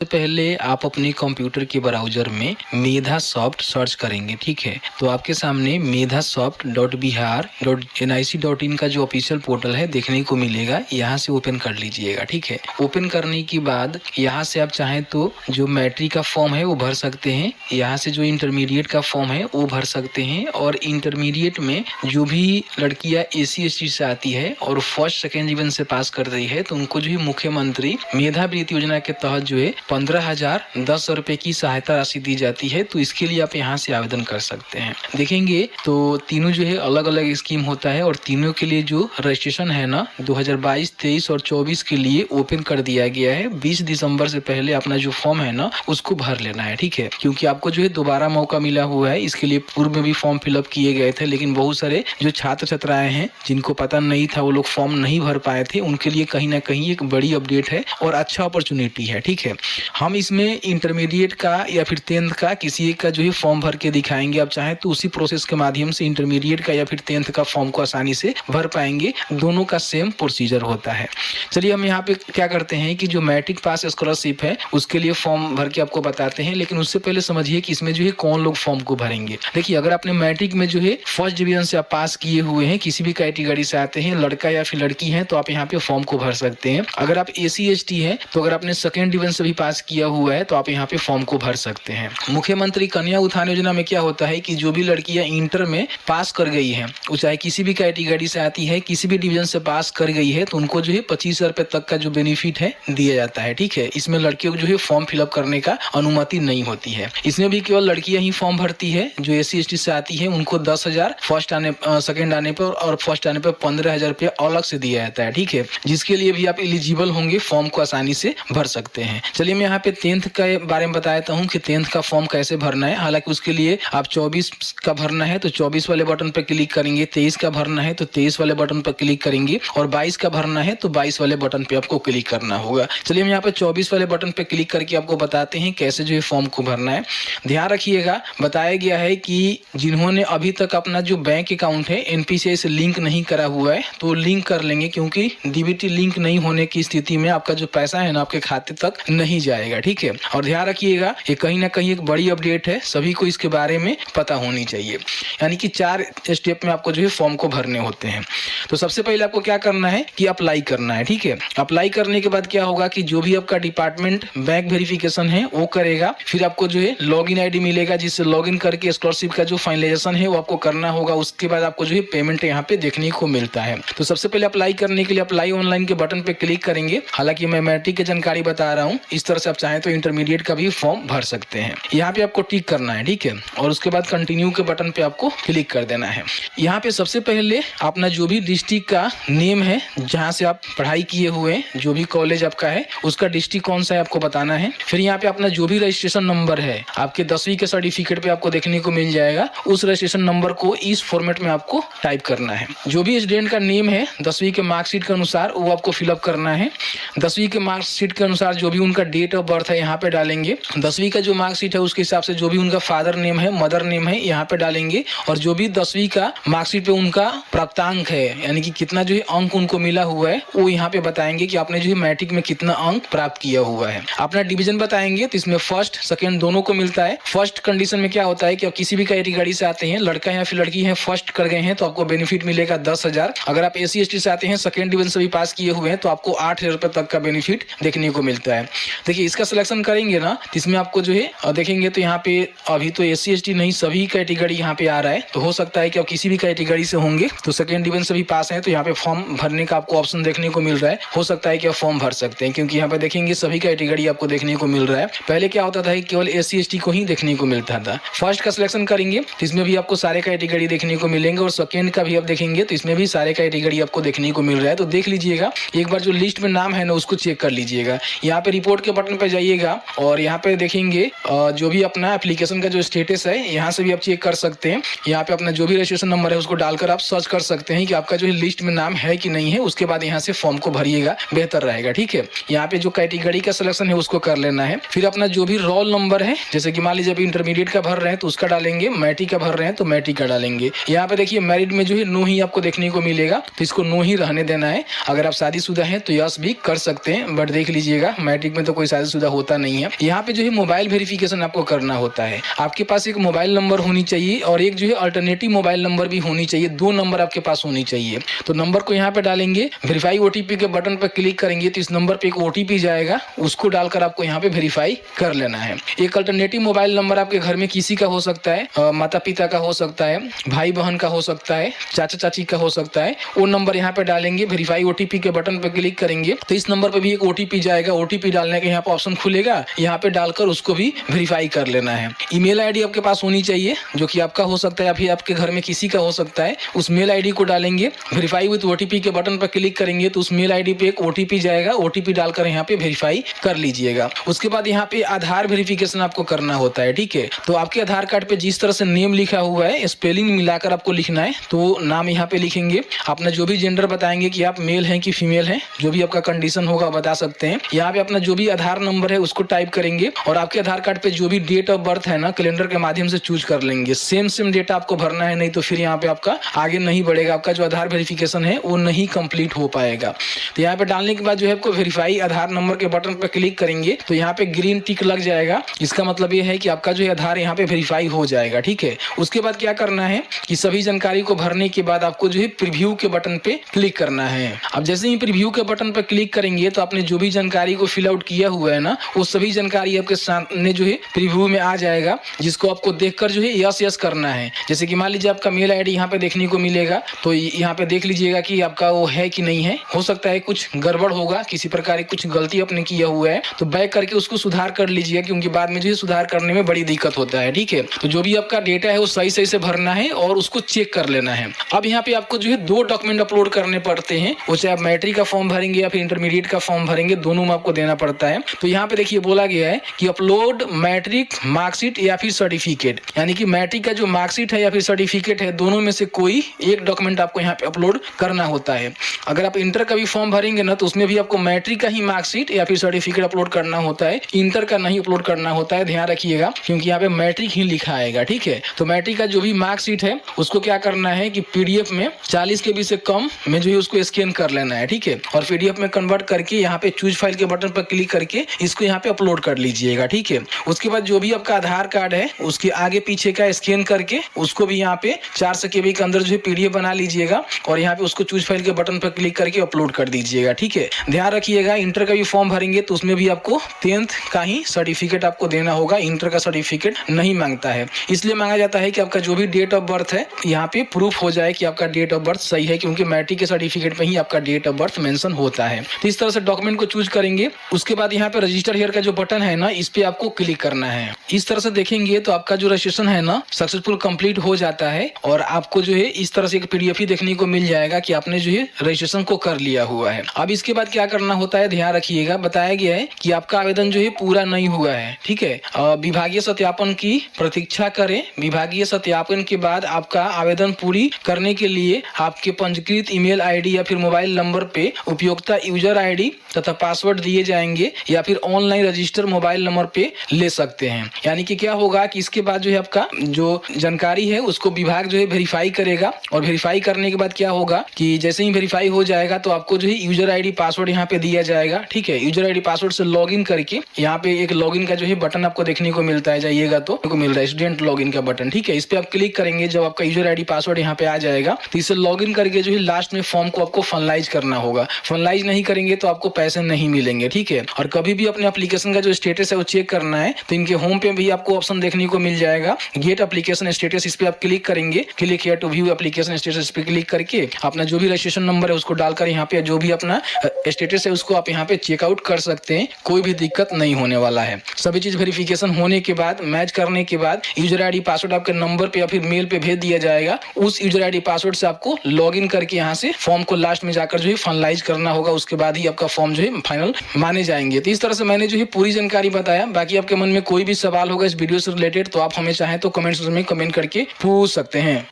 पहले आप अपने कंप्यूटर के ब्राउज़र में मेधासॉफ्ट सर्च करेंगे, ठीक है। तो आपके सामने medhasoft.bihar.nic.in का जो ऑफिशियल पोर्टल है देखने को मिलेगा। यहाँ से ओपन कर लीजिएगा, ठीक है। ओपन करने के बाद यहाँ से आप चाहें तो जो मैट्रिक का फॉर्म है वो भर सकते हैं, यहाँ से जो इंटरमीडिएट का फॉर्म है वो भर सकते हैं। और इंटरमीडिएट में जो भी लड़कियाँ SC/ST से आती है और फर्स्ट सेकेंड डिवीजन से पास कर रही है तो उनको जो है मुख्यमंत्री मेधावृत्ति योजना के तहत जो है 15,010 रुपए की सहायता राशि दी जाती है। तो इसके लिए आप यहाँ से आवेदन कर सकते हैं। देखेंगे तो तीनों जो है अलग अलग स्कीम होता है और तीनों के लिए जो रजिस्ट्रेशन है ना 2022, 23 और 24 के लिए ओपन कर दिया गया है। 20 दिसंबर से पहले अपना जो फॉर्म है ना उसको भर लेना है, ठीक है। क्योंकि आपको जो है दोबारा मौका मिला हुआ है। इसके लिए पूर्व में भी फॉर्म फिलअप किए गए थे, लेकिन बहुत सारे जो छात्र छात्राएं हैं जिनको पता नहीं था वो लोग फॉर्म नहीं भर पाए थे, उनके लिए कहीं ना कहीं एक बड़ी अपडेट है और अच्छा अपॉर्चुनिटी है, ठीक है। हम इसमें इंटरमीडिएट का या फिर 10th का किसी एक का जो है फॉर्म भर के दिखाएंगे। आप चाहें तो उसी प्रोसेस के माध्यम से इंटरमीडिएट का या फिर 10th का फॉर्म को आसानी से भर पाएंगे। दोनों का सेम प्रोसीजर होता है। चलिए हम यहाँ पे क्या करते हैं कि जो मैट्रिक पास स्कॉलरशिप है उसके लिए फॉर्म भर के आपको बताते हैं, लेकिन उससे पहले समझिए कि इसमें जो है कौन लोग फॉर्म को भरेंगे। देखिए, अगर आपने मैट्रिक में जो है फर्स्ट डिवीजन से आप पास किए हुए हैं, किसी भी कैटेगरी से आते हैं, लड़का या फिर लड़की है, तो आप यहाँ पे फॉर्म को भर सकते हैं। अगर आप SC/ST है तो अगर आपने सेकेंड डिवीजन से भी पास किया हुआ है तो आप यहाँ पे फॉर्म को भर सकते हैं। मुख्यमंत्री कन्या उत्थान योजना में क्या होता है कि जो भी लड़कियां इंटर में पास कर गई हैं, वो चाहे किसी भी कैटेगरी से आती है, किसी भी डिवीजन से पास कर गई है, तो उनको जो है 25,000 रुपए तक का जो बेनिफिट है दिया जाता है, ठीक है। इसमें लड़कियों को जो है फॉर्म फिलअप करने का अनुमति नहीं होती है। इसमें भी केवल लड़कियां ही फॉर्म भरती है। जो SC/ST से आती है उनको 10,000 फर्स्ट आने सेकेंड आने पर और फर्स्ट आने पर 15,000 रुपया अलग से दिया जाता है, ठीक है। जिसके लिए भी आप एलिजिबल होंगे, फॉर्म को आसानी से भर सकते हैं। चलिए मैं यहाँ पे 10th के बारे में बताता हूँ कि 10th का फॉर्म कैसे भरना है। हालांकि उसके लिए आप 24 का भरना है तो 24 वाले बटन पर क्लिक करेंगे, 23 का भरना है तो 23 वाले बटन पर क्लिक करेंगे और 22 का भरना है तो 22 वाले बटन पे आपको क्लिक करना होगा। चलिए हम यहाँ पे 24 वाले बटन पे क्लिक करके आपको बताते हैं कैसे जो है फॉर्म को भरना है। ध्यान रखिएगा, बताया गया है कि जिन्होंने अभी तक अपना जो बैंक अकाउंट है NPCI से लिंक नहीं करा हुआ है तो लिंक कर लेंगे, क्योंकि DBT लिंक नहीं होने की स्थिति में आपका जो पैसा है ना आपके खाते तक नहीं जाएगा, ठीक है। और ध्यान रखिएगा, ये कहीं ना कहीं एक बड़ी अपडेट है, सभी को इसके बारे में पता होनी चाहिए। यानी कि 4 स्टेप में आपको जो है फॉर्म को भरने होते हैं। तो सबसे पहले आपको क्या करना है कि अप्लाई करना है, ठीक है। अप्लाई करने के बाद क्या होगा कि जो भी आपका डिपार्टमेंट बैंक वेरिफिकेशन है वो करेगा। फिर आपको जो है लॉगिन ID मिलेगा, जिससे लॉगिन करके स्कॉलरशिप का जो फाइनलाइजेशन है वो आपको करना होगा। उसके बाद आपको जो है पेमेंट यहाँ पे देखने को मिलता है। तो सबसे पहले अप्लाई करने के लिए अप्लाई ऑनलाइन के बटन पे क्लिक करेंगे। हालांकि मैं मैट्रिक की जानकारी बता रहा हूँ, इस तरह से आप चाहें तो इंटरमीडिएट का भी फॉर्म भर सकते हैं। यहाँ पे आपको टिक करना है, ठीक है। और उसके बाद कंटिन्यू के बटन पे आपको क्लिक कर देना है। यहाँ पे सबसे पहले अपना जो भी डिस्ट्रिक्ट का नेम है, जहाँ से आप पढ़ाई किए हुए हैं, जो भी कॉलेज आपका है उसका डिस्ट्रिक्ट कौन सा है आपको बताना है। फिर यहाँ पे अपना जो भी रजिस्ट्रेशन नंबर है आपके 10वीं के सर्टिफिकेट पे आपको देखने को मिल जाएगा, उस रजिस्ट्रेशन नंबर को इस फॉर्मेट में आपको टाइप करना है। जो भी स्टूडेंट का नेम है 10वीं के मार्कशीट के अनुसार वो आपको फिलअप करना है। 10वीं के मार्कशीट के अनुसार जो भी उनका डेट ऑफ बर्थ है यहाँ पे डालेंगे। 10वीं का जो मार्कशीट है उसके हिसाब से जो भी उनका फादर नेम है, मदर नेम है यहाँ पे डालेंगे। और जो भी 10वीं का मार्कशीट पे उनका प्राप्तांक है, यानी कि कितना जो है अंक उनको मिला हुआ है, वो यहाँ पे बताएंगे कि आपने जो है मैट्रिक में कितना अंक प्राप्त किया हुआ है। अपना डिवीजन बताएंगे तो इसमें फर्स्ट सेकेंड दोनों को मिलता है। फर्स्ट कंडीशन में क्या होता है कि आप किसी भी कैटेगरी से आते हैं, लड़का या फिर लड़की है, फर्स्ट कर गए हैं तो आपको बेनिफिट मिलेगा 10,000। अगर आप SC/ST से आते हैं, सेकेंड डिवीजन से भी पास किए हुए हैं तो आपको 8,000 रुपए तक का बेनिफिट देखने को मिलता है। देखिए, इसका सिलेक्शन करेंगे ना तो इसमें आपको जो है देखेंगे तो यहाँ पे अभी तो SC/ST नहीं सभी कैटेगरी यहाँ पे आ रहा है। तो हो सकता है कि आप किसी भी कैटेगरी से होंगे तो सेकेंड डिवीजन से भी पास है तो यहाँ पे फॉर्म भरने का आपको ऑप्शन देखने को मिल रहा है। हो सकता है कि आप फॉर्म भर सकते हैं, क्योंकि यहाँ पे देखेंगे सभी कैटेगरी आपको देखने को मिल रहा है। पहले क्या होता था केवल SC/ST को ही देखने को मिलता था। फर्स्ट का सिलेक्शन करेंगे तो इसमें भी आपको सारे कैटेगरी देखने को मिलेंगे और सेकेंड का भी आप देखेंगे तो इसमें भी सारे कैटेगरी आपको देखने को मिल रहा है। तो देख लीजिएगा, एक बार जो लिस्ट में नाम है ना उसको चेक कर लीजिएगा। यहाँ पे रिपोर्ट के बटन पे जाइएगा और यहाँ पे देखेंगे जो भी अपना एप्लीकेशन का जो स्टेटस है यहाँ से भी आप चेक कर सकते हैं। यहाँ पे अपना जो भी रजिस्ट्रेशन नंबर है उसको डालकर आप सर्च कर सकते हैं कि आपका जो है लिस्ट में नाम है कि नहीं है। उसके बाद यहाँ से फॉर्म को भरिएगा, बेहतर रहेगा, ठीक है। यहाँ पे जो कैटेगरी का सिलेक्शन है उसको कर लेना है। फिर अपना जो भी रोल नंबर है, जैसे कि मान लीजिए अभी इंटरमीडिएट का भर रहे हैं तो उसका डालेंगे, मैट्रिक का भर रहे हैं तो मैट्रिक का डालेंगे। यहाँ पे देखिए मैरिड में जो है नो ही आपको देखने को मिलेगा, तो इसको नो ही रहने देना है। अगर आप शादीशुदा हैं तो यस भी कर सकते हैं, बट देख लीजिएगा मैट्रिक में तो कोई शायद सुविधा होता नहीं है। यहाँ पे जो है मोबाइल वेरिफिकेशन आपको करना होता है। आपके पास एक मोबाइल नंबर होनी चाहिए और एक जो है अल्टरनेटिव मोबाइल नंबर भी होनी चाहिए, 2 नंबर आपके पास होनी चाहिए। तो नंबर को यहाँ पे डालेंगे, वेरीफाई ओटीपी के बटन पर क्लिक करेंगे तो इस नंबर पे एक ओटीपी जाएगा, उसको डालकर आपको यहाँ पे वेरीफाई कर लेना है। एक अल्टरनेटिव मोबाइल नंबर आपके घर में किसी का हो सकता है, माता पिता का हो सकता है, भाई बहन का हो सकता है, चाचा चाची का हो सकता है, वो नंबर यहाँ पे डालेंगे, वेरीफाई ओटीपी के बटन पे क्लिक करेंगे तो इस नंबर पे भी एक ओटीपी जाएगा। ओटीपी डालने का यहाँ पे ऑप्शन खुलेगा, यहाँ पे डालकर उसको भी वेरीफाई कर लेना है। ईमेल आईडी आपके पास होनी चाहिए जो कि आपका हो सकता है या फिर आपके घर में किसी का हो सकता है। उस मेल आईडी को डालेंगे, वेरीफाई विद ओटीपी के बटन पर क्लिक करेंगे तो उस मेल आईडी पे एक ओटीपी जाएगा, ओटीपी डालकर यहाँ पे वेरीफाई कर लीजिएगा। उसके बाद यहाँ पे आधार वेरिफिकेशन आपको करना होता है, ठीक है। तो आपके आधार कार्ड पे जिस तरह से नेम लिखा हुआ है स्पेलिंग मिलाकर आपको लिखना है। तो नाम यहाँ पे लिखेंगे, अपना जो भी जेंडर बताएंगे कि आप मेल हैं कि फीमेल हैं, जो भी आपका कंडीशन होगा बता सकते हैं। यहाँ पे अपना जो भी आधार नंबर है उसको टाइप करेंगे और आपके आधार कार्ड पे जो भी डेट ऑफ बर्थ है ना कैलेंडर के माध्यम से चूज कर लेंगे। सेम डेटा आपको भरना है, नहीं तो फिर यहाँ पे आपका आगे नहीं बढ़ेगा, आपका जो आधार वेरिफिकेशन है वो नहीं कंप्लीट हो पाएगा। तो यहाँ पे डालने के बाद जो है आपको वेरीफाई आधार नंबर के बटन पर क्लिक करेंगे तो यहाँ पे ग्रीन टिक लग जाएगा। इसका मतलब ये है कि आपका जो आधार यहाँ पे वेरीफाई हो जाएगा, ठीक है। उसके बाद क्या करना है कि सभी जानकारी को भरने के बाद आपको जो है प्रीव्यू के बटन पे क्लिक करना है। अब जैसे ही प्रीव्यू के बटन पर क्लिक करेंगे तो आपने जो भी जानकारी को फिल आउट किया हुआ है ना वो सभी जानकारी आपके सामने जो है प्रीव्यू में आ जाएगा, जिसको आपको देखकर जो है यस करना है। जैसे कि मान लीजिए आपका मेल आईडी यहाँ पे देखने को मिलेगा तो यहाँ पे देख लीजिएगा कि आपका वो है कि नहीं है। हो सकता है कुछ गड़बड़ होगा, किसी प्रकार की कुछ गलती आपने किया हुआ है तो बैक करके उसको सुधार कर लीजिएगा, क्योंकि बाद में जो है सुधार करने में बड़ी दिक्कत होता है, ठीक है। तो जो भी आपका डेटा है वो सही से भरना है और उसको चेक कर लेना है। अब यहाँ पे आपको जो है 2 डॉक्यूमेंट अपलोड करने पड़ते हैं, वो चाहे आप मैट्रिक का फॉर्म भरेंगे या फिर इंटरमीडिएट का फॉर्म भरेंगे, दोनों में आपको देना पड़ता है। तो यहाँ पे देखिए बोला गया है कि अपलोड मैट्रिक मार्कशीट या फिर सर्टिफिकेट, यानी कि मैट्रिक का जो मार्कशीट है या फिर सर्टिफिकेट है, दोनों में से कोई एक डॉक्यूमेंट आपको यहाँ पे अपलोड करना होता है। अगर आप इंटर का भी फॉर्म भरेंगे ना तो उसमें भी आपको मैट्रिक का ही मार्कशीट या फिर सर्टिफिकेट अपलोड करना होता है, इंटर का नहीं अपलोड करना होता है। ध्यान रखिएगा क्योंकि यहाँ पे मैट्रिक ही लिखा आएगा, ठीक है। तो मैट्रिक का जो भी मार्कशीट है उसको क्या करना है कि पीडीएफ में 40 KB से कम में जो है उसको स्कैन कर लेना है, ठीक है। और पीडीएफ में कन्वर्ट करके यहाँ पे चूज फाइल के बटन पर क्लिक करके इसको यहाँ पे अपलोड कर लीजिएगा, ठीक है। उसके बाद जो भी आपका आधार कार्ड है उसके आगे पीछे का स्कैन करके उसको भी यहाँ पे 400 KB के अंदर जो है पीडीएफ बना लीजिएगा और यहाँ पे उसको चूज फाइल के बटन पर क्लिक करके अपलोड कर दीजिएगा, ठीक है। ध्यान रखिएगा इंटर का भी फॉर्म भरेंगे तो उसमें भी आपको 10th का ही सर्टिफिकेट आपको देना होगा, इंटर का सर्टिफिकेट नहीं मांगता है। इसलिए मांगा जाता है कि आपका जो भी डेट ऑफ बर्थ है यहाँ पे प्रूफ हो जाए कि आपका डेट ऑफ बर्थ सही है, क्योंकि मैट्रिक के सर्टिफिकेट में ही आपका डेट ऑफ बर्थ मेंशन होता है। तो इस तरह से डॉक्यूमेंट को चूज करेंगे। उसके बाद यहाँ पे रजिस्टर हियर का जो बटन है ना इस पे आपको क्लिक करना है। इस तरह से देखेंगे तो आपका जो रजिस्ट्रेशन है ना सक्सेसफुल कंप्लीट हो जाता है और आपको जो है इस तरह से एक पीडीएफ ही देखने को मिल जाएगा कि आपने जो है रजिस्ट्रेशन को कर लिया हुआ है। अब इसके बाद क्या करना होता है ध्यान रखिएगा, बताया गया है कि आपका आवेदन जो है पूरा नहीं हुआ है, ठीक है। विभागीय सत्यापन की प्रतीक्षा करें। विभागीय सत्यापन के बाद आपका आवेदन पूरी करने के लिए आपके पंजीकृत ईमेल आईडी या फिर मोबाइल नंबर पे उपयोक्ता यूजर आईडी तथा पासवर्ड दिए जाएंगे या फिर ऑनलाइन रजिस्टर मोबाइल नंबर पे ले सकते हैं। यानी कि क्या होगा कि इसके बाद जो है आपका जो जानकारी है उसको विभाग जो है वेरीफाई करेगा और वेरीफाई करने के बाद क्या होगा कि जैसे ही वेरीफाई हो जाएगा तो आपको जो है यूजर आईडी पासवर्ड यहाँ पे दिया जाएगा, ठीक है। यूजर आईडी पासवर्ड से लॉगिन करके यहाँ पे एक लॉगिन का जो है बटन आपको देखने को मिलता है, जाइएगा तो आपको मिल रहा है स्टूडेंट लॉगिन का बटन, ठीक है। इस पे आप क्लिक करेंगे, जब आपका यूजर आईडी पासवर्ड यहाँ पे आ जाएगा तो इसे लॉगिन करके जो है लास्ट में फॉर्म को आपको फाइनलाइज करना होगा। फाइनलाइज नहीं करेंगे तो आपको पैसे नहीं मिलेंगे, ठीक है। और कभी भी अपने एप्लीकेशन का जो स्टेटस है वो चेक करना है तो इनके होम पे भी आपको ऑप्शन देखने को मिल जाएगा गेट एप्लीकेशन स्टेटस। इस पे आप क्लिक करेंगे, click here to view application status पे क्लिक करके अपना जो भी रजिस्ट्रेशन नंबर है उसको डालकर यहाँ पे जो भी अपना स्टेटस है उसको आप यहाँ पे चेकआउट कर सकते हैं। कोई भी दिक्कत नहीं होने वाला है। सभी चीज वेरिफिकेशन होने के बाद मैच करने के बाद यूजर आईडी पासवर्ड आपके नंबर पे या फिर मेल पे भेज दिया जाएगा। उस यूजर आईडी पासवर्ड से आपको लॉगिन करके यहाँ से फॉर्म को लास्ट में जाकर जो है फाइनलाइज करना होगा। उसके बाद ही आपका फॉर्म जो है फाइनल माने जाएंगे। तो इस तरह से मैंने जो है पूरी जानकारी बताया। बाकी आपके मन में कोई भी सवाल होगा इस वीडियो से रिलेटेड तो आप हमें चाहें तो कमेंट में कमेंट करके पूछ सकते हैं।